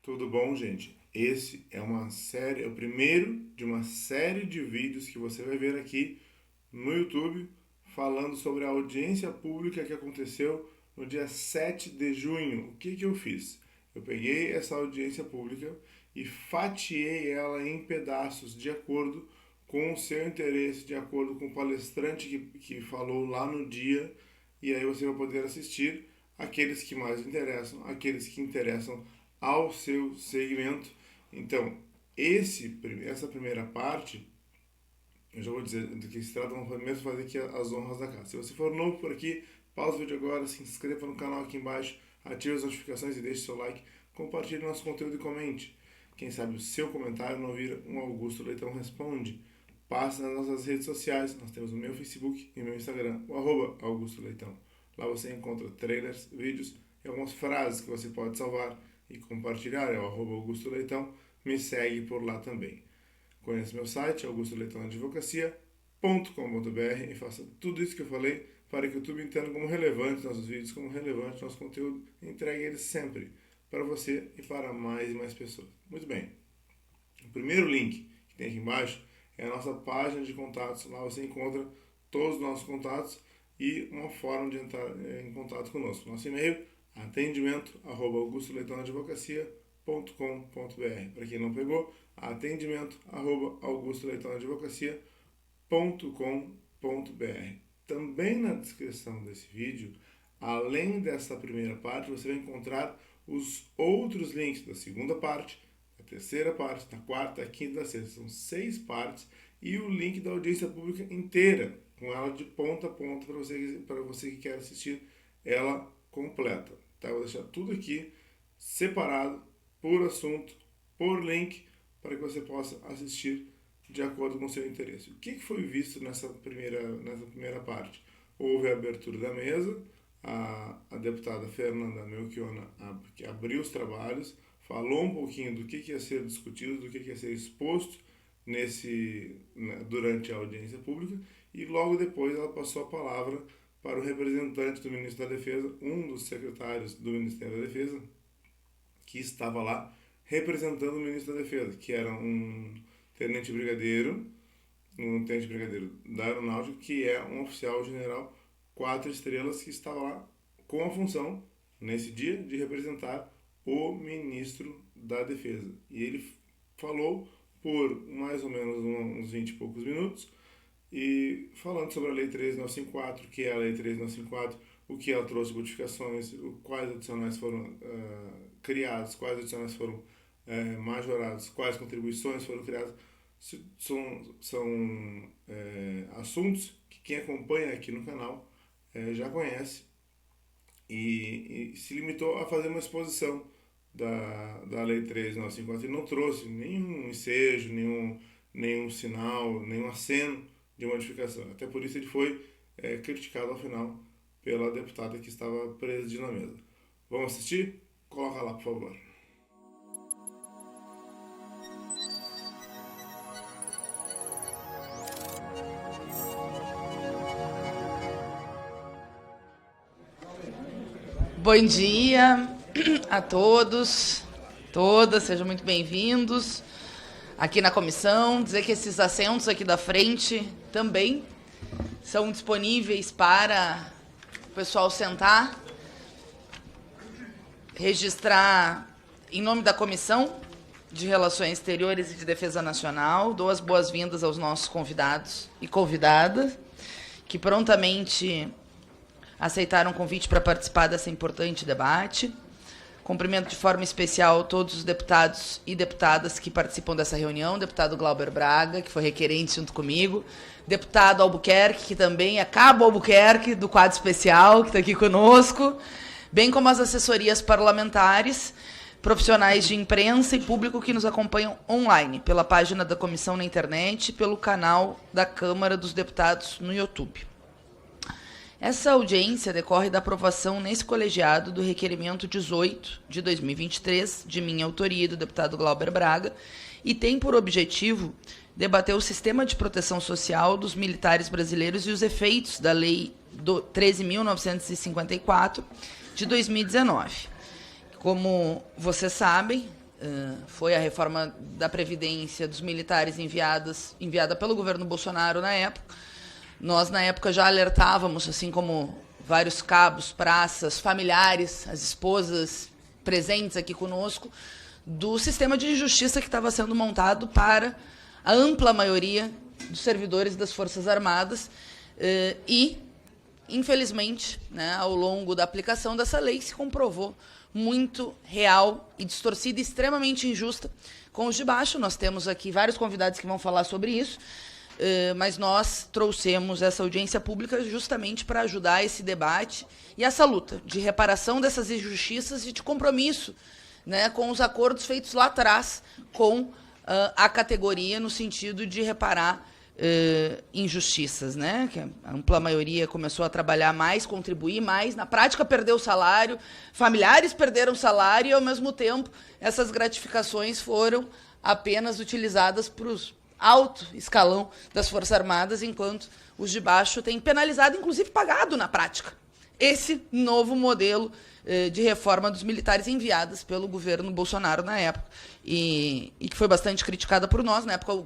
Tudo bom, gente? Esse é o primeiro de uma série de vídeos que você vai ver aqui no YouTube falando sobre a audiência pública que aconteceu no dia 7 de junho. O que eu fiz? Eu peguei essa audiência pública e fatiei ela em pedaços de acordo com o seu interesse, de acordo com o palestrante que falou lá no dia, e aí você vai poder assistir aqueles que mais interessam, aqueles que interessam ao seu segmento. Então, essa primeira parte, eu já vou dizer do que se trata, vamos primeiro fazer aqui as honras da casa. Se você for novo por aqui, pausa o vídeo agora, se inscreva no canal aqui embaixo, ative as notificações e deixe seu like, compartilhe nosso conteúdo e comente. Quem sabe o seu comentário não vira um Augusto Leitão Responde. Passe nas nossas redes sociais, nós temos o meu Facebook e o meu Instagram, o @Augusto Leitão. Lá você encontra trailers, vídeos e algumas frases que você pode salvar e compartilhar. É o @Augusto Leitão. Me segue por lá também. Conheça meu site, augustoleitãoadvocacia.com.br, e faça tudo isso que eu falei para que o YouTube entenda como relevante nossos vídeos, como relevante nosso conteúdo, e entregue eles sempre para você e para mais e mais pessoas. Muito bem. O primeiro link que tem aqui embaixo é a nossa página de contatos. Lá você encontra todos os nossos contatos e uma forma de entrar em contato conosco. Nosso e-mail atendimento@augustoleitãoadvocacia.com.br. Para quem não pegou, atendimento@augustoleitãoadvocacia.com.br. Também na descrição desse vídeo, além dessa primeira parte, você vai encontrar os outros links da segunda parte, da terceira parte, da quarta, da quinta e da sexta. São 6 partes e o link da audiência pública inteira, com ela de ponta a ponta para você que quer assistir ela completa. Tá? Eu vou deixar tudo aqui separado por assunto, por link, para que você possa assistir de acordo com o seu interesse. O que foi visto nessa primeira parte? Houve a abertura da mesa, a deputada Fernanda Melchiona que abriu os trabalhos, falou um pouquinho do que ia ser discutido, do que ia ser exposto durante a audiência pública, e logo depois ela passou a palavra para o representante do Ministro da Defesa, um dos secretários do Ministério da Defesa, que estava lá representando o Ministro da Defesa, que era um tenente brigadeiro da Aeronáutica, que é um oficial general 4 estrelas, que estava lá com a função, nesse dia, de representar o Ministro da Defesa. E ele falou por mais ou menos uns 20 e poucos minutos, e falando sobre a Lei 13.954, que é a Lei 13.954, o que ela trouxe modificações, quais adicionais foram criados, quais adicionais foram majorados, quais contribuições foram criadas. São assuntos que quem acompanha aqui no canal já conhece, e se limitou a fazer uma exposição da Lei 13.954 e não trouxe nenhum ensejo, nenhum sinal, nenhum aceno de modificação. Até por isso ele foi criticado ao final pela deputada que estava presidindo a mesa. Vamos assistir? Coloca lá, por favor. Bom dia a todos, todas, sejam muito bem-vindos aqui na comissão. Dizer que esses assentos aqui da frente também são disponíveis para o pessoal sentar, registrar em nome da Comissão de Relações Exteriores e de Defesa Nacional. Dou as boas-vindas aos nossos convidados e convidadas, que prontamente aceitaram o convite para participar desse importante debate. Cumprimento de forma especial todos os deputados e deputadas que participam dessa reunião. Deputado Glauber Braga, que foi requerente junto comigo. Deputado Albuquerque, que também é Cabo Albuquerque, do quadro especial, que está aqui conosco. Bem como as assessorias parlamentares, profissionais de imprensa e público que nos acompanham online, pela página da comissão na internet e pelo canal da Câmara dos Deputados no YouTube. Essa audiência decorre da aprovação nesse colegiado do requerimento 18 de 2023, de minha autoria e do deputado Glauber Braga, e tem por objetivo debater o sistema de proteção social dos militares brasileiros e os efeitos da Lei 13.954, de 2019. Como vocês sabem, foi a reforma da Previdência dos militares enviada pelo governo Bolsonaro na época. Nós, na época, já alertávamos, assim como vários cabos, praças, familiares, as esposas presentes aqui conosco, do sistema de justiça que estava sendo montado para a ampla maioria dos servidores das Forças Armadas e, infelizmente, né, ao longo da aplicação dessa lei, se comprovou muito real e distorcida e extremamente injusta com os de baixo. Nós temos aqui vários convidados que vão falar sobre isso, mas nós trouxemos essa audiência pública justamente para ajudar esse debate e essa luta de reparação dessas injustiças e de compromisso, né, com os acordos feitos lá atrás com a categoria no sentido de reparar injustiças, né? Que a ampla maioria começou a trabalhar mais, contribuir mais, na prática perdeu o salário, familiares perderam salário e, ao mesmo tempo, essas gratificações foram apenas utilizadas para o alto escalão das Forças Armadas, enquanto os de baixo têm penalizado, inclusive pagado na prática, esse novo modelo de reforma dos militares enviadas pelo governo Bolsonaro na época, e que foi bastante criticada por nós. Na época, o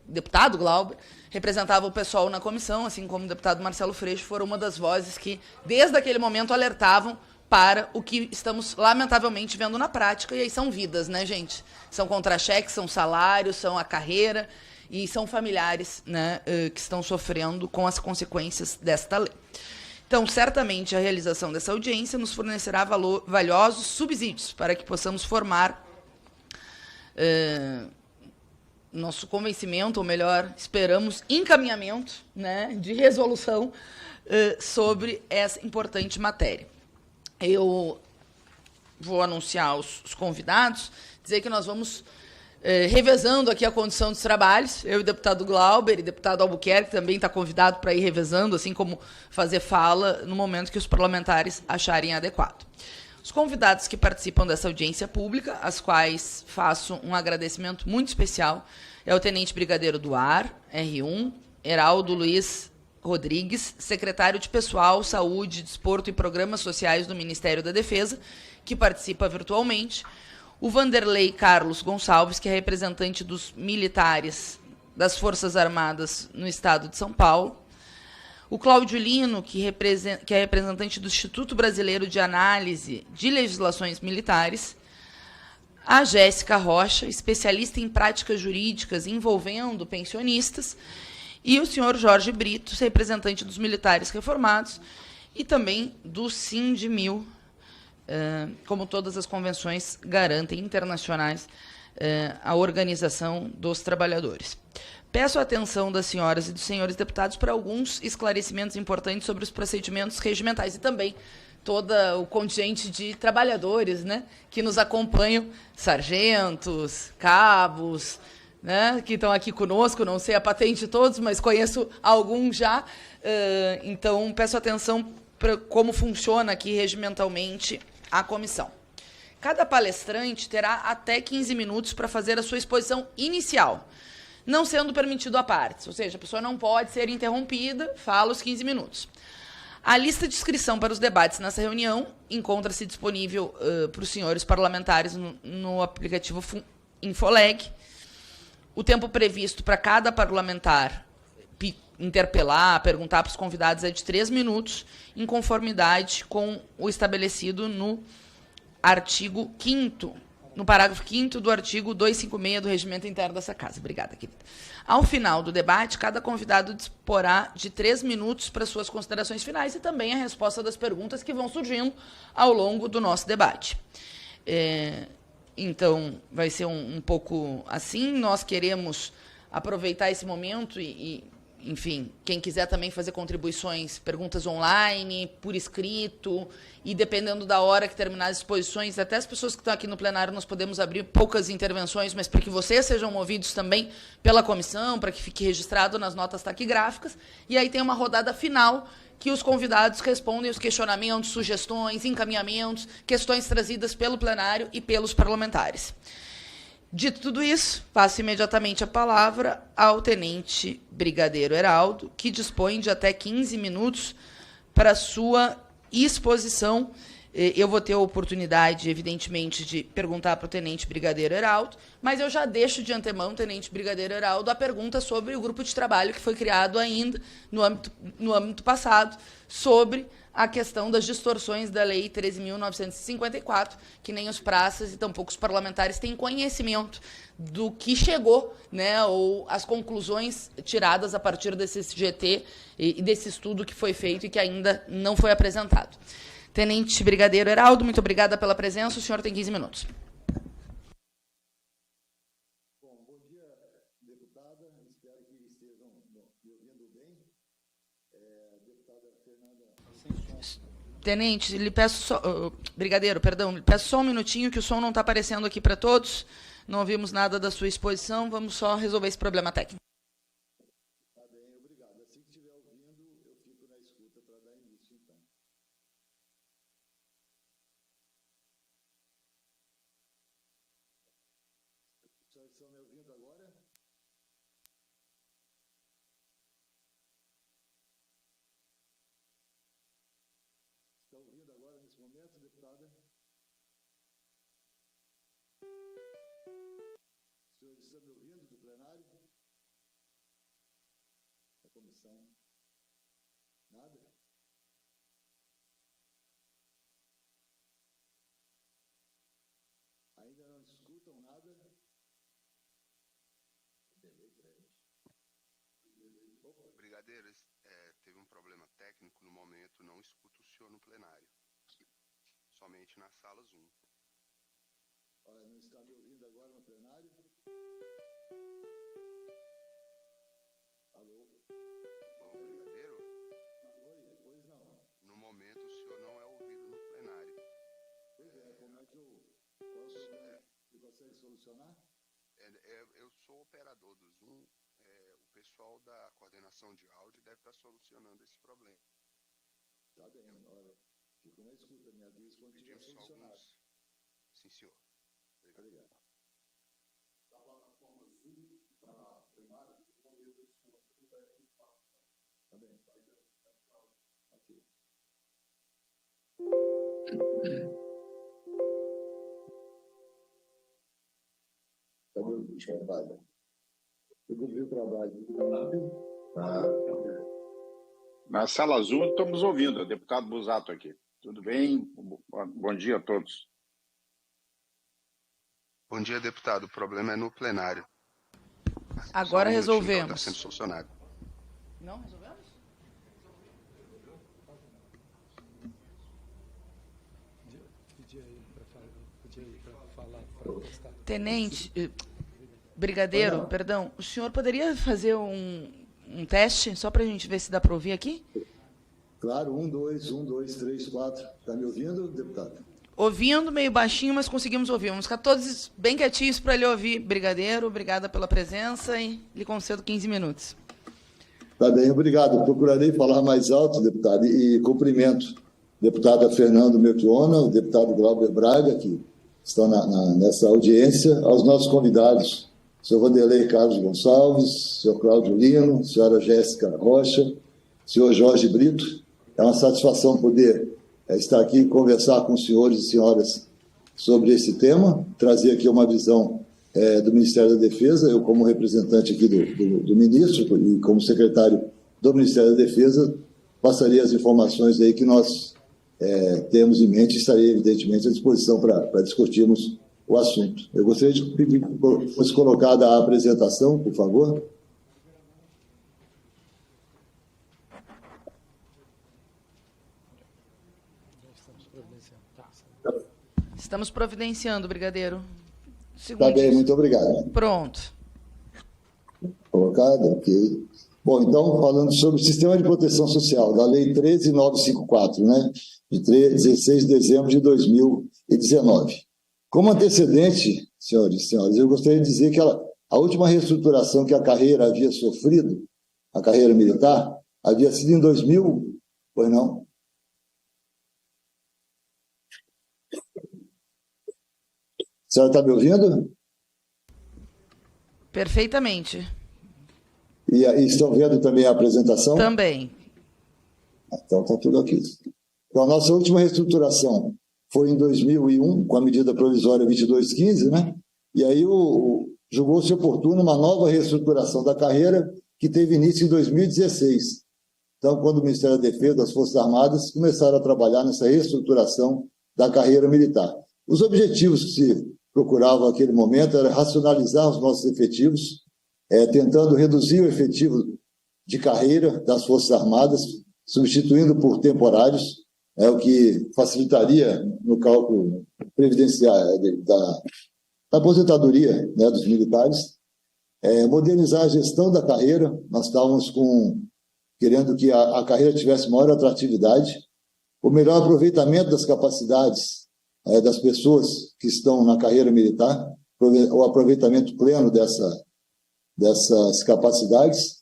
deputado Glauber, representava o pessoal na comissão, assim como o deputado Marcelo Freixo, foram uma das vozes que, desde aquele momento, alertavam para o que estamos, lamentavelmente, vendo na prática. E aí são vidas, né, gente? São contra-cheques, são salários, são a carreira, e são familiares, né, que estão sofrendo com as consequências desta lei. Então, certamente, a realização dessa audiência nos fornecerá valiosos subsídios para que possamos formar nosso convencimento, ou melhor, esperamos, encaminhamento, né, de resolução sobre essa importante matéria. Eu vou anunciar os convidados, dizer que nós vamos revezando aqui a condição dos trabalhos. Eu e o deputado Glauber e o deputado Albuquerque também está convidado para ir revezando, assim como fazer fala no momento que os parlamentares acharem adequado. Os convidados que participam dessa audiência pública, às quais faço um agradecimento muito especial, é o Tenente Brigadeiro do Ar, R1, Heraldo Luiz Rodrigues, secretário de Pessoal, Saúde, Desporto e Programas Sociais do Ministério da Defesa, que participa virtualmente, o Vanderlei Carlos Gonçalves, que é representante dos militares das Forças Armadas no estado de São Paulo, o Cláudio Lino, que é representante do Instituto Brasileiro de Análise de Legislações Militares, a Jéssica Rocha, especialista em práticas jurídicas envolvendo pensionistas, e o senhor Jorge Britos, representante dos militares reformados, e também do Sindmil, como todas as convenções garantem internacionais, a organização dos trabalhadores. Peço a atenção das senhoras e dos senhores deputados para alguns esclarecimentos importantes sobre os procedimentos regimentais e também todo o contingente de trabalhadores, né, que nos acompanham, sargentos, cabos, né, que estão aqui conosco. Não sei a patente de todos, mas conheço alguns já. Então, peço atenção para como funciona aqui regimentalmente a comissão. Cada palestrante terá até 15 minutos para fazer a sua exposição inicial, não sendo permitido a partes, ou seja, a pessoa não pode ser interrompida, fala os 15 minutos. A lista de inscrição para os debates nessa reunião encontra-se disponível para os senhores parlamentares no aplicativo Infoleg. O tempo previsto para cada parlamentar interpelar, perguntar para os convidados é de 3 minutos, em conformidade com o estabelecido no artigo 5º, no parágrafo 5º do artigo 256 do Regimento Interno dessa Casa. Obrigada, querida. Ao final do debate, cada convidado disporá de 3 minutos para suas considerações finais e também a resposta das perguntas que vão surgindo ao longo do nosso debate. Então, vai ser um pouco assim. Nós queremos aproveitar esse momento enfim, quem quiser também fazer contribuições, perguntas online, por escrito, e dependendo da hora que terminar as exposições, até as pessoas que estão aqui no plenário, nós podemos abrir poucas intervenções, mas para que vocês sejam ouvidos também pela comissão, para que fique registrado nas notas taquigráficas. E aí tem uma rodada final que os convidados respondem os questionamentos, sugestões, encaminhamentos, questões trazidas pelo plenário e pelos parlamentares. Dito tudo isso, passo imediatamente a palavra ao Tenente Brigadeiro Heraldo, que dispõe de até 15 minutos para sua exposição Eu vou ter a oportunidade, evidentemente, de perguntar para o Tenente Brigadeiro Heraldo, mas eu já deixo de antemão, Tenente Brigadeiro Heraldo, a pergunta sobre o grupo de trabalho que foi criado ainda no âmbito passado, sobre a questão das distorções da Lei 13.954, que nem os praças e tampouco os parlamentares têm conhecimento do que chegou, né, ou as conclusões tiradas a partir desse GT e desse estudo que foi feito e que ainda não foi apresentado. Tenente Brigadeiro Heraldo, muito obrigada pela presença. O senhor tem 15 minutos. Bom dia, deputada. Espero que estejam me ouvindo bem. Deputada Fernanda... Tenente, lhe peço só... Brigadeiro, perdão, lhe peço só um minutinho, que o som não está aparecendo aqui para todos. Não ouvimos nada da sua exposição. Vamos só resolver esse problema técnico. Tá bem, obrigado. Assim que estiver ouvindo, eu fico na escuta para dar início, então. Os senhores estão me ouvindo agora? Estão ouvindo agora, nesse momento, deputada? Os senhores estão me ouvindo do plenário? Da comissão? Nada? Ainda não escutam nada? Brigadeiro, teve um problema técnico, no momento não escuto o senhor no plenário, somente na sala Zoom. Olha, não está me ouvindo agora no plenário? Alô? Bom, Brigadeiro, Oi, pois não. no momento o senhor não é ouvido no plenário. Pois é, como é que eu... Qual é o problema que consegue solucionar? Eu sou operador do Zoom, o pessoal da coordenação de áudio deve estar solucionando esse problema. Tá bem, olha, fico na escuta, me avisa quando tiver Pedimos só solucionado. alguns... Sim, senhor. Obrigado. Tá bem. Ok. Tá bom, trabalho. Eu vi o trabalho. Na sala azul estamos ouvindo, o deputado Busato aqui. Tudo bem? Bom dia a todos. Bom dia, deputado. O problema é no plenário. Agora resolvemos. Está sendo solucionado. Não resolvemos? Tenente, Brigadeiro, perdão, o senhor poderia fazer um teste, só para a gente ver se dá para ouvir aqui? Claro, 1, 2, 3, 4. Está me ouvindo, deputado? Ouvindo, meio baixinho, mas conseguimos ouvir. Vamos ficar todos bem quietinhos para ele ouvir. Brigadeiro, obrigada pela presença e lhe concedo 15 minutos. Tá bem, obrigado. Procurarei falar mais alto, deputado, e cumprimento a deputada Fernanda Melchiona, o deputado Glauber Braga, que estão nessa audiência, aos nossos convidados, senhor Vanderlei Carlos Gonçalves, senhor Cláudio Lino, senhora Jéssica Rocha, senhor Jorge Brito. É uma satisfação poder estar aqui e conversar com os senhores e senhoras sobre esse tema, trazer aqui uma visão do Ministério da Defesa, eu como representante aqui do ministro e como secretário do Ministério da Defesa, passaria as informações aí que nós temos em mente e estaria, evidentemente, à disposição para discutirmos o assunto. Eu gostaria de pedir que fosse colocada a apresentação, por favor. Estamos providenciando, Brigadeiro. Está bem, muito obrigado. Pronto. Colocado, ok. Bom, então, falando sobre o Sistema de Proteção Social, da Lei 13.954, né, de 16 de dezembro de 2019. Como antecedente, senhores e senhoras, eu gostaria de dizer que a última reestruturação que a carreira havia sofrido, a carreira militar, havia sido em 2000, pois não? A senhora está me ouvindo? Perfeitamente. E estão vendo também a apresentação? Também. Então está tudo aqui. Então, a nossa última reestruturação foi em 2001, com a medida provisória 2215, né? E aí julgou-se oportuno uma nova reestruturação da carreira, que teve início em 2016. Então, quando o Ministério da Defesa, as Forças Armadas, começaram a trabalhar nessa reestruturação da carreira militar. Os objetivos que se procuravam naquele momento era racionalizar os nossos efetivos, tentando reduzir o efetivo de carreira das Forças Armadas, substituindo por temporários, o que facilitaria no cálculo previdenciário da aposentadoria, né, dos militares. Modernizar a gestão da carreira, nós estávamos querendo que a carreira tivesse maior atratividade, o melhor aproveitamento das capacidades das pessoas que estão na carreira militar, o aproveitamento pleno dessas capacidades,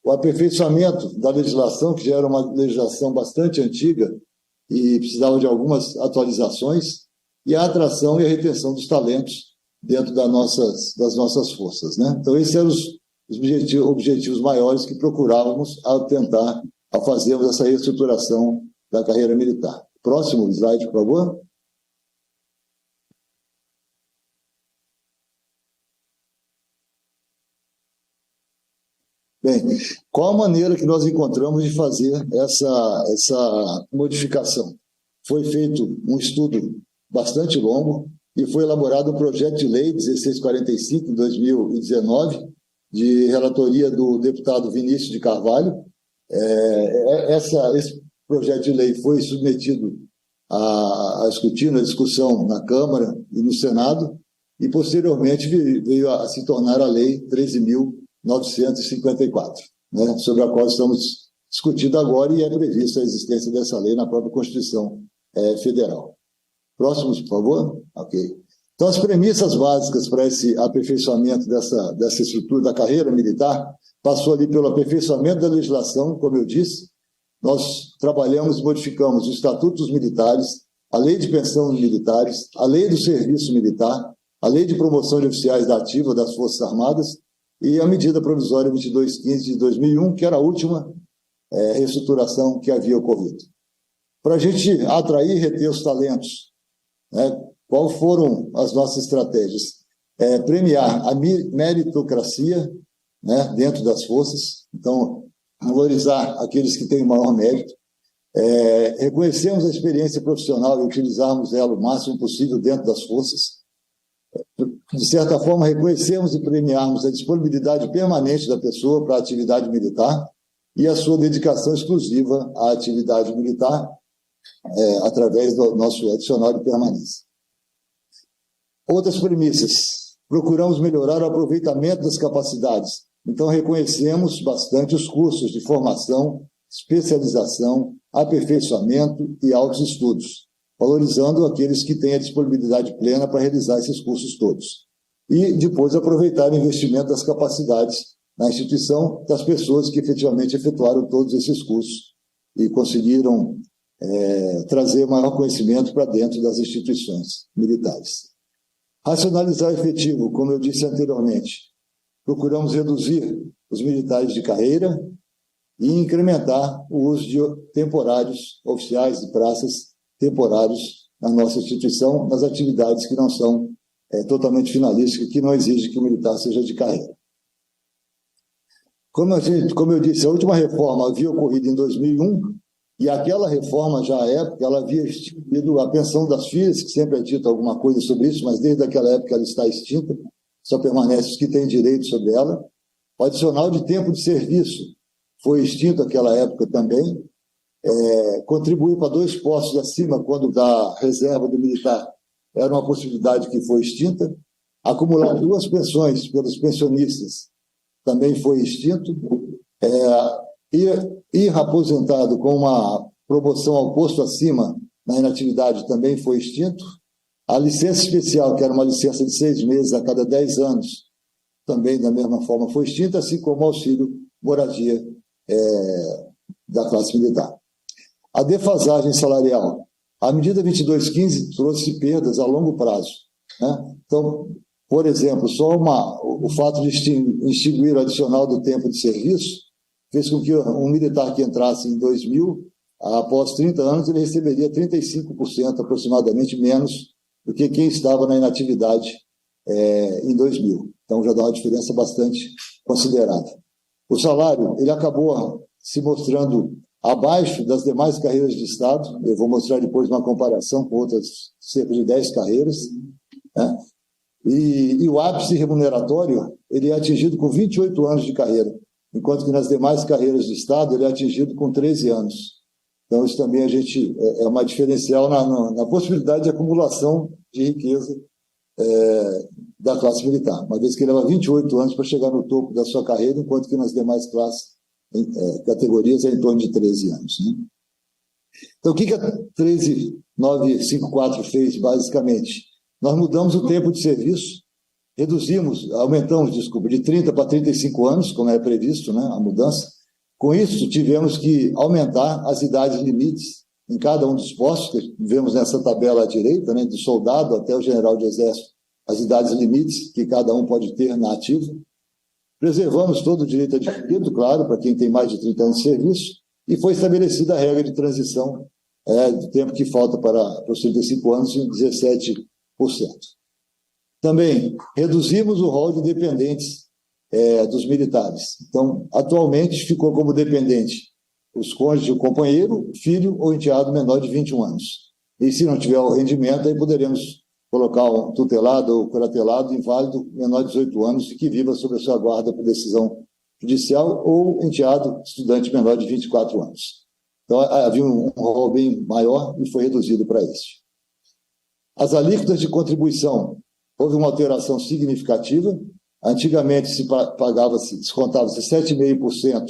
o aperfeiçoamento da legislação, que já era uma legislação bastante antiga e precisava de algumas atualizações, e a atração e a retenção dos talentos dentro das nossas forças, né? Então, esses eram os objetivos maiores que procurávamos ao tentar fazermos essa reestruturação da carreira militar. Próximo slide, por favor. Bem, qual a maneira que nós encontramos de fazer essa modificação? Foi feito um estudo bastante longo e foi elaborado um projeto de lei 1645, em 2019, de relatoria do deputado Vinícius de Carvalho. Esse projeto de lei foi submetido a escrutínio, a discussão na Câmara e no Senado, e posteriormente veio a se tornar a Lei 13.954, né, sobre a qual estamos discutindo agora, e é prevista a existência dessa lei na própria Constituição Federal. Próximos, por favor. Ok. Então, as premissas básicas para esse aperfeiçoamento dessa estrutura da carreira militar passou ali pelo aperfeiçoamento da legislação, como eu disse. Nós trabalhamos e modificamos o Estatuto dos Militares, a Lei de Pensão dos Militares, a Lei do Serviço Militar, a Lei de Promoção de Oficiais da Ativa das Forças Armadas e a medida provisória 2215 de 2001, que era a última reestruturação que havia ocorrido. Para a gente atrair e reter os talentos, né, quais foram as nossas estratégias? Premiar a meritocracia, né, dentro das forças, então, valorizar aqueles que têm maior mérito, reconhecermos a experiência profissional e utilizarmos ela o máximo possível dentro das forças, de certa forma, reconhecermos e premiarmos a disponibilidade permanente da pessoa para a atividade militar e a sua dedicação exclusiva à atividade militar, através do nosso adicional de permanência. Outras premissas. Procuramos melhorar o aproveitamento das capacidades. Então, reconhecemos bastante os cursos de formação, especialização, aperfeiçoamento e altos estudos, valorizando aqueles que têm a disponibilidade plena para realizar esses cursos todos. E depois aproveitar o investimento das capacidades na instituição das pessoas que efetivamente efetuaram todos esses cursos e conseguiram trazer maior conhecimento para dentro das instituições militares. Racionalizar o efetivo, como eu disse anteriormente. Procuramos reduzir os militares de carreira e incrementar o uso de temporários, oficiais de praças temporários na nossa instituição, nas atividades que não são totalmente finalísticas, que não exigem que o militar seja de carreira. Como eu disse, a última reforma havia ocorrido em 2001, e aquela reforma, já à época, ela havia instituído a pensão das filhas, que sempre é dito alguma coisa sobre isso, mas desde aquela época ela está extinta, só permanece os que têm direito sobre ela. O adicional de tempo de serviço foi extinto naquela época também. Contribuir para 2 postos acima, quando da reserva do militar, era uma possibilidade que foi extinta. Acumular 2 pensões pelos pensionistas também foi extinto. Ir aposentado com uma promoção ao posto acima na inatividade também foi extinto. A licença especial, que era uma licença de 6 meses a cada 10 anos, também da mesma forma foi extinta, assim como o auxílio moradia da classe militar. A defasagem salarial. A medida 2215 trouxe perdas a longo prazo, né? Então, por exemplo, só o fato de extinguir o adicional do tempo de serviço fez com que um militar que entrasse em 2000 após 30 anos, ele receberia 35% aproximadamente menos do que quem estava na inatividade em 2000. Então, já dá uma diferença bastante considerável. O salário, ele acabou se mostrando abaixo das demais carreiras de Estado. Eu vou mostrar depois uma comparação com outras cerca de 10 carreiras, né? E o ápice remuneratório, ele é atingido com 28 anos de carreira, enquanto que nas demais carreiras de Estado ele é atingido com 13 anos. Então, isso também é uma diferencial na possibilidade de acumulação de riqueza da classe militar, uma vez que ele leva 28 anos para chegar no topo da sua carreira, enquanto que nas demais categorias é em torno de 13 anos. Né? Então, o que a 13954 fez, basicamente? Nós mudamos o tempo de serviço, aumentamos de 30 para 35 anos, como é previsto, né, a mudança. Com isso, tivemos que aumentar as idades limites em cada um dos postos, que vemos nessa tabela à direita, né, do soldado até o general de exército, as idades limites que cada um pode ter na ativa. Preservamos todo o direito adquirido, claro, para quem tem mais de 30 anos de serviço, e foi estabelecida a regra de transição do tempo que falta para os 35 anos em 17%. Também reduzimos o rol de dependentes dos militares. Então, atualmente ficou como dependente os cônjuges, o companheiro, filho ou enteado menor de 21 anos. E se não tiver o rendimento, aí poderemos colocar um tutelado ou curatelado inválido menor de 18 anos e que viva sob a sua guarda por decisão judicial ou enteado estudante menor de 24 anos. Então, havia um rol bem maior e foi reduzido para este. As alíquotas de contribuição, houve uma alteração significativa. Antigamente descontava-se 7,5%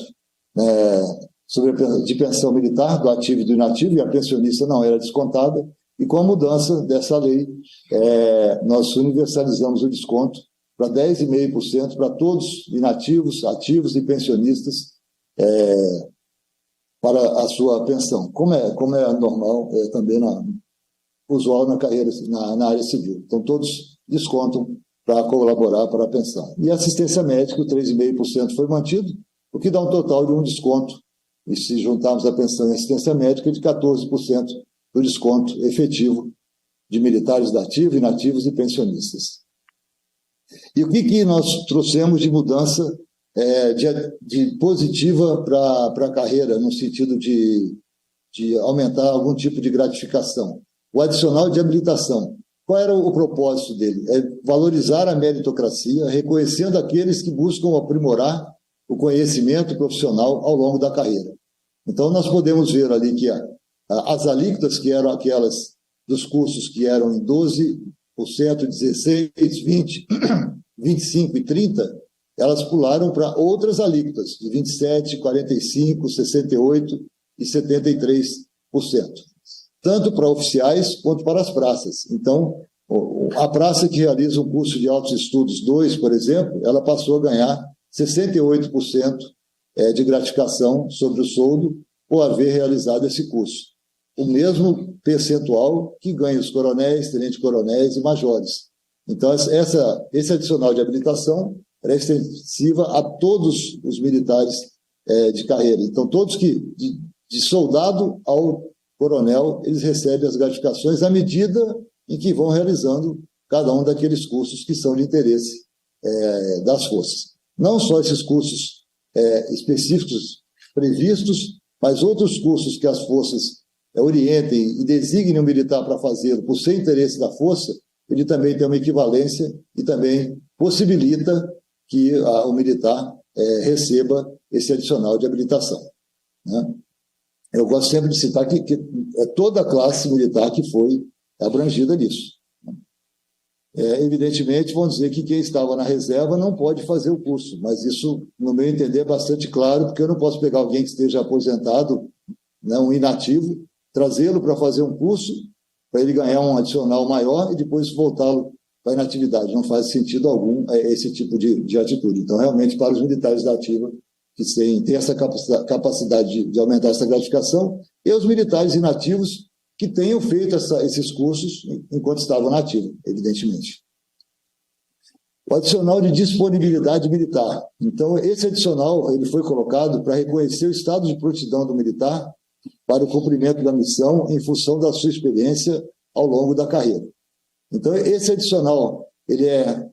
de pensão militar do ativo e do inativo, e a pensionista não era descontada. E com a mudança dessa lei, nós universalizamos o desconto para 10,5% para todos, inativos, ativos e pensionistas, para a sua pensão, como é normal também usual na carreira, na área civil. Então, todos descontam para colaborar para a pensão. E assistência médica, o 3,5% foi mantido, o que dá um total de um desconto, e se juntarmos a pensão e assistência médica, de 14% do desconto efetivo de militares da ativa, inativos e pensionistas. E o que nós trouxemos de mudança de positiva para a carreira, no sentido de aumentar algum tipo de gratificação? O adicional de habilitação. Qual era o propósito dele? É valorizar a meritocracia, reconhecendo aqueles que buscam aprimorar o conhecimento profissional ao longo da carreira. Então, nós podemos ver ali que as alíquotas, que eram aquelas dos cursos que eram em 12%, 16%, 20%, 25% e 30%, elas pularam para outras alíquotas, de 27%, 45%, 68% e 73%. Tanto para oficiais quanto para as praças. Então, a praça que realiza um curso de altos estudos 2, por exemplo, ela passou a ganhar 68% de gratificação sobre o soldo por haver realizado esse curso. O mesmo percentual que ganha os coronéis, tenentes-coronéis e majores. Então, esse adicional de habilitação é extensiva a todos os militares de carreira. Então, todos que, de soldado ao coronel, eles recebem as gratificações à medida em que vão realizando cada um daqueles cursos que são de interesse das forças. Não só esses cursos específicos previstos, mas outros cursos que as forças orientem e designem o militar para fazê-lo por ser interesse da força, ele também tem uma equivalência e também possibilita que o militar receba esse adicional de habilitação, né? Eu gosto sempre de citar que é toda a classe militar que foi abrangida nisso. Evidentemente, vão dizer que quem estava na reserva não pode fazer o curso, mas isso, no meu entender, é bastante claro, porque eu não posso pegar alguém que esteja aposentado, né, um inativo, trazê-lo para fazer um curso, para ele ganhar um adicional maior e depois voltá-lo para a inatividade. Não faz sentido algum esse tipo de atitude. Então, realmente, para os militares da ativa, que têm essa capacidade de aumentar essa gratificação, e os militares inativos que tenham feito esses cursos enquanto estavam na ativa, evidentemente. O adicional de disponibilidade militar. Então, esse adicional ele foi colocado para reconhecer o estado de prontidão do militar para o cumprimento da missão em função da sua experiência ao longo da carreira. Então, esse adicional ele é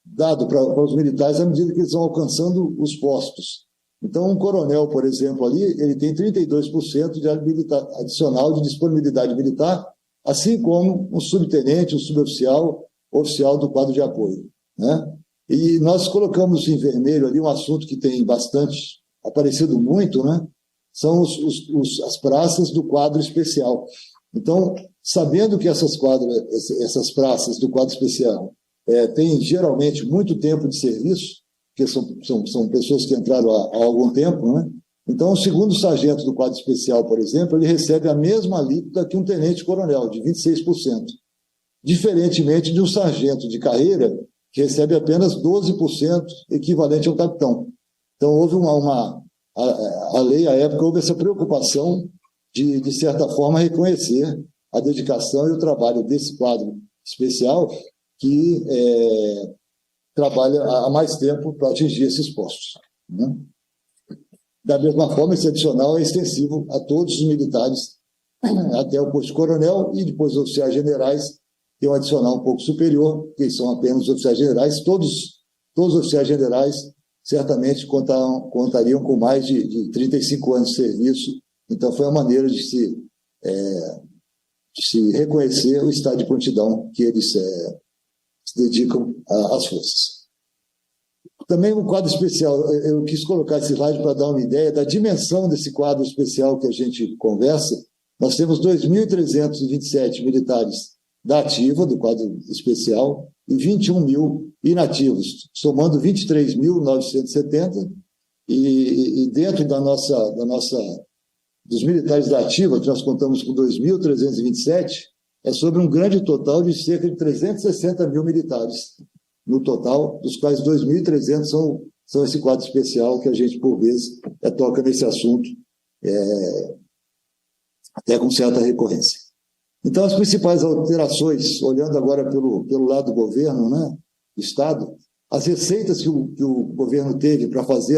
dado para os militares à medida que eles vão alcançando os postos. Então, um coronel, por exemplo, ali, ele tem 32% de adicional de disponibilidade militar, assim como um subtenente, um suboficial, oficial do quadro de apoio, né? E nós colocamos em vermelho ali um assunto que tem bastante aparecido muito, né? São as praças do quadro especial. Então, sabendo que essas praças do quadro especial têm geralmente muito tempo de serviço, porque são pessoas que entraram há algum tempo, né? Então, o segundo sargento do quadro especial, por exemplo, ele recebe a mesma alíquota que um tenente-coronel, de 26%, diferentemente de um sargento de carreira, que recebe apenas 12%, equivalente ao capitão. Então, houve a lei, à época, houve essa preocupação de certa forma, reconhecer a dedicação e o trabalho desse quadro especial que trabalha há mais tempo para atingir esses postos, né? Da mesma forma, esse adicional é extensivo a todos os militares, até o posto de coronel, e depois os oficiais generais, tem um adicional um pouco superior, que são apenas os oficiais generais. Todos os oficiais generais certamente contariam com mais de 35 anos de serviço. Então, foi uma maneira de se reconhecer o estado de prontidão que eles se dedicam às forças. Também um quadro especial, eu quis colocar esse slide para dar uma ideia da dimensão desse quadro especial que a gente conversa. Nós temos 2.327 militares da ativa, do quadro especial, e 21 mil inativos, somando 23.970, e dentro dos militares da ativa, que nós contamos com 2.327, é sobre um grande total de cerca de 360 mil militares no total, dos quais 2.300 são esse quadro especial que a gente, por vezes, toca nesse assunto, até com certa recorrência. Então, as principais alterações, olhando agora pelo lado do governo, né, Estado, as receitas que o governo teve para fazer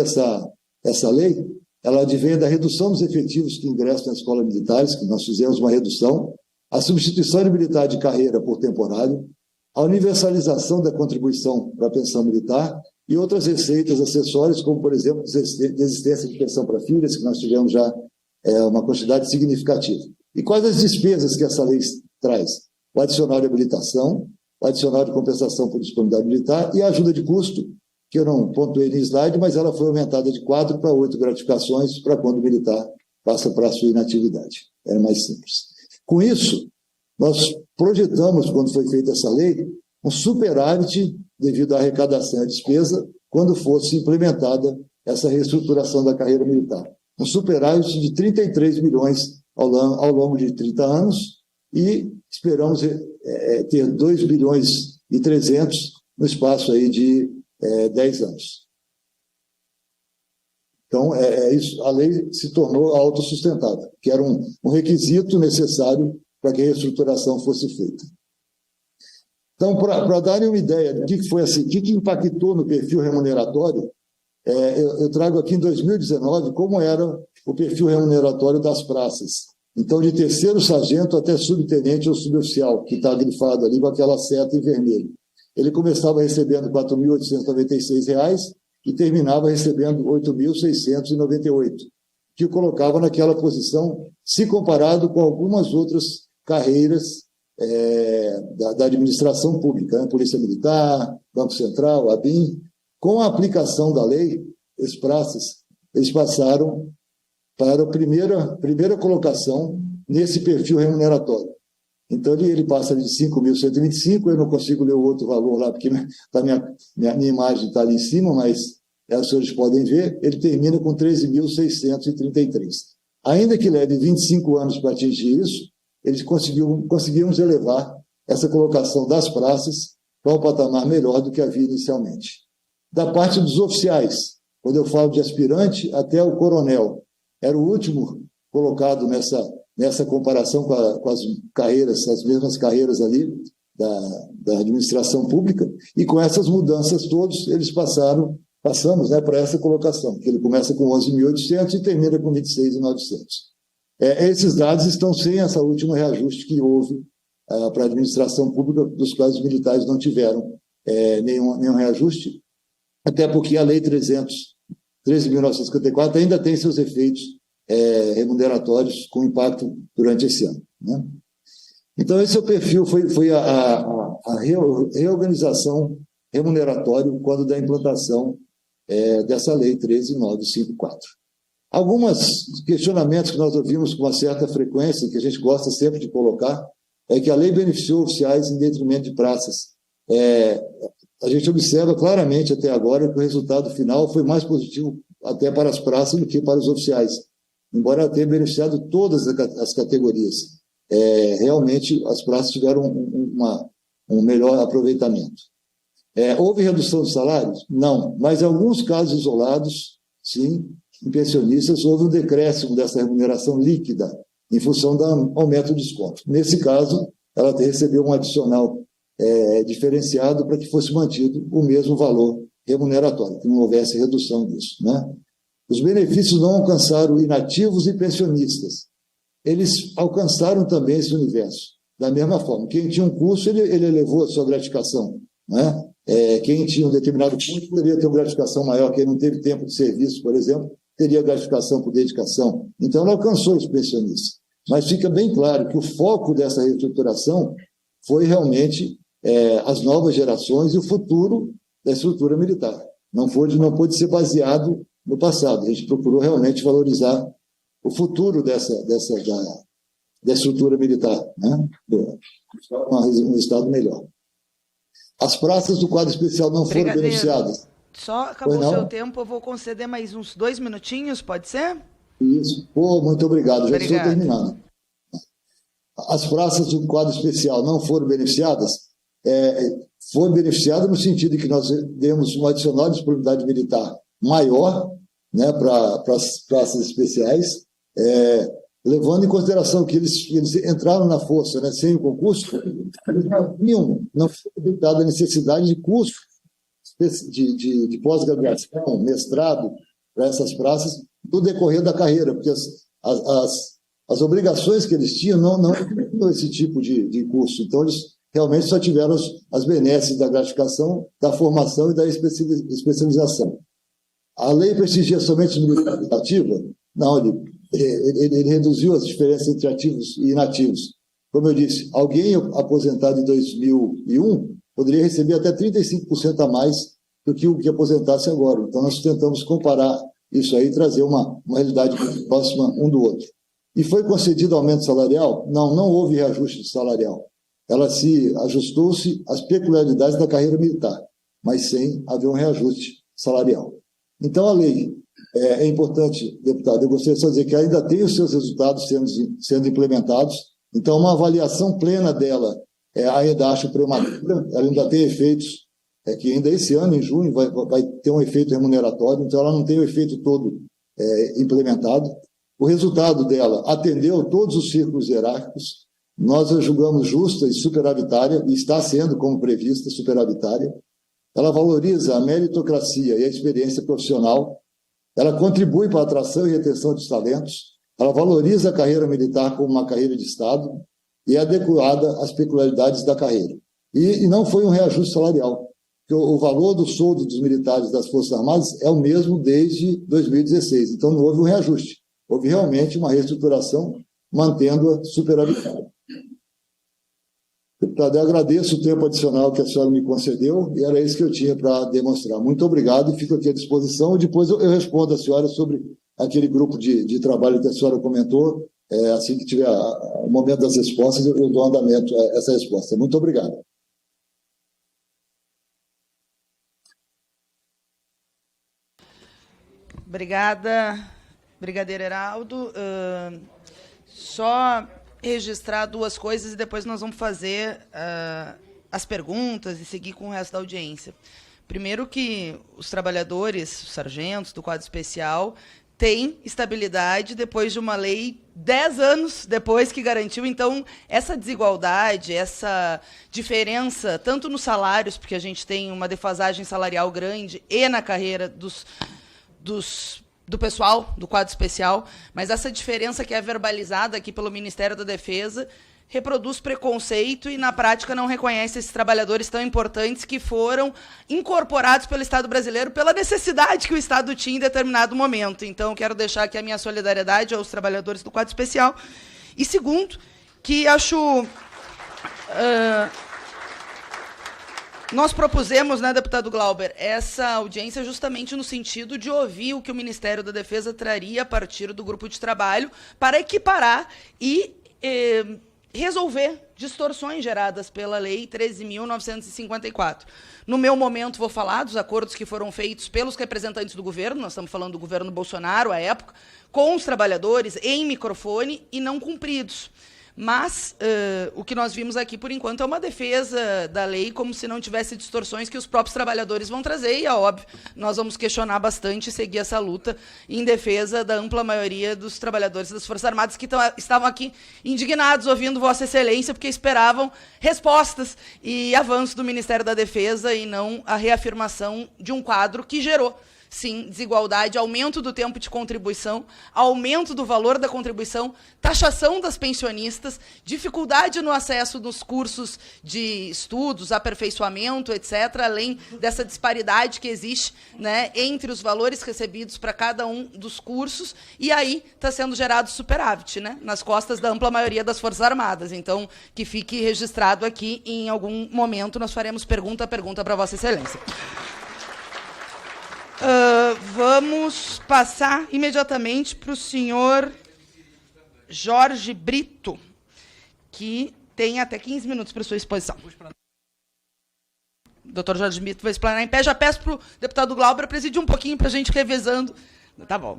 essa lei, ela advém da redução dos efetivos que ingressam na escola militares, que nós fizemos uma redução, a substituição de militar de carreira por temporário, a universalização da contribuição para a pensão militar e outras receitas acessórias, como, por exemplo, desistência de pensão para filhas, que nós tivemos já uma quantidade significativa. E quais as despesas que essa lei traz? O adicional de habilitação, o adicional de compensação por disponibilidade militar e a ajuda de custo, que eu não pontuei no slide, mas ela foi aumentada de 4 para 8 gratificações para quando o militar passa para a sua inatividade. Era mais simples. Com isso, nós projetamos, quando foi feita essa lei, um superávit devido à arrecadação e à despesa, quando fosse implementada essa reestruturação da carreira militar. Um superávit de 33 milhões ao longo de 30 anos e esperamos ter 2 bilhões e 300 no espaço aí de 10 anos. Então, isso, a lei se tornou autossustentável, que era um requisito necessário para que a reestruturação fosse feita. Então, para darem uma ideia do que foi assim, o que impactou no perfil remuneratório, eu trago aqui em 2019 como era o perfil remuneratório das praças. Então, de terceiro sargento até subtenente ou suboficial, que está grifado ali com aquela seta em vermelho. Ele começava recebendo R$ 4.896 e terminava recebendo R$ 8.698, que o colocava naquela posição, se comparado com algumas outras carreiras da administração pública, né? Polícia Militar, Banco Central, ABIN. Com a aplicação da lei, esses praças, eles passaram para a primeira colocação nesse perfil remuneratório. Então, ele passa de 5.125, eu não consigo ler o outro valor lá, porque minha imagem está ali em cima, mas os senhores podem ver, ele termina com 13.633. Ainda que leve 25 anos para atingir isso, eles conseguimos elevar essa colocação das praças para um patamar melhor do que havia inicialmente. Da parte dos oficiais, quando eu falo de aspirante, até o coronel, era o último colocado nessa comparação com as carreiras, as mesmas carreiras ali da administração pública, e com essas mudanças todas, eles passaram passamos, né, para essa colocação, que ele começa com 11.800 e termina com 26.900. Esses dados estão sem essa última reajuste que houve para a administração pública, dos quais os militares não tiveram nenhum reajuste, até porque a Lei 13.954 ainda tem seus efeitos remuneratórios com impacto durante esse ano, né? Então, esse é o perfil, foi a reorganização remuneratória quando da implantação dessa Lei 13.954. Alguns questionamentos que nós ouvimos com uma certa frequência, que a gente gosta sempre de colocar, é que a lei beneficiou oficiais em detrimento de praças. A gente observa claramente até agora que o resultado final foi mais positivo até para as praças do que para os oficiais, embora tenha beneficiado todas as categorias. Realmente, as praças tiveram um melhor aproveitamento. Houve redução de salários? Não, mas em alguns casos isolados, sim, em pensionistas, houve um decréscimo dessa remuneração líquida em função do aumento do desconto. Nesse caso, ela recebeu um adicional diferenciado para que fosse mantido o mesmo valor remuneratório, que não houvesse redução disso, né? Os benefícios não alcançaram inativos e pensionistas. Eles alcançaram também esse universo, da mesma forma. Quem tinha um curso, ele elevou a sua gratificação, né? Quem tinha um determinado curso poderia ter uma gratificação maior. Quem não teve tempo de serviço, por exemplo, teria gratificação por dedicação. Então, ela alcançou os pensionistas. Mas fica bem claro que o foco dessa reestruturação foi realmente as novas gerações e o futuro da estrutura militar. Não pôde ser baseado no passado. A gente procurou realmente valorizar o futuro da estrutura militar, né? Um Estado melhor. As praças do quadro especial não foram beneficiadas. Só acabou o seu tempo, eu vou conceder mais uns 2 minutinhos, pode ser? Isso. Muito obrigado, já estou terminando. As praças do quadro especial não foram beneficiadas? Foram beneficiadas no sentido de que nós demos uma adicional disponibilidade militar maior, né, para as praças especiais, levando em consideração que eles entraram na força, né, sem o concurso, não foi dada a necessidade de curso de pós-graduação, mestrado, para essas praças, no decorrer da carreira, porque as obrigações que eles tinham não tinham esse tipo de curso. Então, eles realmente só tiveram as benesses da gratificação, da formação e da especialização. A lei prestigia somente os militares ativos? Não, ele reduziu as diferenças entre ativos e inativos. Como eu disse, alguém aposentado em 2001 poderia receber até 35% a mais do que o que aposentasse agora. Então, nós tentamos comparar isso aí e trazer uma realidade próxima um do outro. E foi concedido aumento salarial? Não houve reajuste salarial. Ela ajustou-se às peculiaridades da carreira militar, mas sem haver um reajuste salarial. Então, a lei é importante, deputado, eu gostaria de só dizer que ainda tem os seus resultados sendo implementados, então uma avaliação plena dela ainda acho prematura, ela ainda tem efeitos, que ainda esse ano, em junho, vai ter um efeito remuneratório, então ela não tem o efeito todo implementado. O resultado dela atendeu todos os círculos hierárquicos, nós a julgamos justa e superavitária, e está sendo, como prevista, superavitária. Ela valoriza a meritocracia e a experiência profissional, ela contribui para a atração e retenção de talentos, ela valoriza a carreira militar como uma carreira de Estado e é adequada às peculiaridades da carreira. E não foi um reajuste salarial, porque o valor do soldo dos militares das Forças Armadas é o mesmo desde 2016, então não houve um reajuste. Houve realmente uma reestruturação, mantendo-a superavitária. Deputado, eu agradeço o tempo adicional que a senhora me concedeu e era isso que eu tinha para demonstrar. Muito obrigado e fico aqui à disposição. Depois eu respondo à senhora sobre aquele grupo de trabalho que a senhora comentou. Assim que tiver o momento das respostas, eu dou andamento a essa resposta. Muito obrigado. Obrigada, brigadeiro Heraldo. Só registrar 2 coisas e depois nós vamos fazer as perguntas e seguir com o resto da audiência. Primeiro que os trabalhadores, os sargentos do quadro especial, tem estabilidade depois de uma lei 10 anos depois que garantiu. Então, essa desigualdade, essa diferença, tanto nos salários, porque a gente tem uma defasagem salarial grande, e na carreira do pessoal, do quadro especial, mas essa diferença que é verbalizada aqui pelo Ministério da Defesa reproduz preconceito e, na prática, não reconhece esses trabalhadores tão importantes que foram incorporados pelo Estado brasileiro pela necessidade que o Estado tinha em determinado momento. Então, quero deixar aqui a minha solidariedade aos trabalhadores do quadro especial. E, segundo, que acho... nós propusemos, né, deputado Glauber, essa audiência justamente no sentido de ouvir o que o Ministério da Defesa traria a partir do grupo de trabalho para equiparar e resolver distorções geradas pela Lei 13.954. No meu momento, vou falar dos acordos que foram feitos pelos representantes do governo, nós estamos falando do governo Bolsonaro, à época, com os trabalhadores, em microfone, e não cumpridos. Mas o que nós vimos aqui, por enquanto, é uma defesa da lei como se não tivesse distorções que os próprios trabalhadores vão trazer, e é óbvio, nós vamos questionar bastante e seguir essa luta em defesa da ampla maioria dos trabalhadores das Forças Armadas que estavam aqui indignados ouvindo Vossa Excelência, porque esperavam respostas e avanços do Ministério da Defesa e não a reafirmação de um quadro que gerou, sim, desigualdade, aumento do tempo de contribuição, aumento do valor da contribuição, taxação das pensionistas, dificuldade no acesso nos cursos de estudos, aperfeiçoamento, etc., além dessa disparidade que existe, né, entre os valores recebidos para cada um dos cursos, e aí está sendo gerado superávit, né, nas costas da ampla maioria das Forças Armadas. Então, que fique registrado aqui, e em algum momento nós faremos pergunta a pergunta para Vossa Excelência. Vamos passar imediatamente para o senhor Jorge Brito, que tem até 15 minutos para sua exposição. O doutor Jorge Brito vai explanar em pé. Já peço para o deputado Glauber presidir um pouquinho para a gente revezando. Tá bom.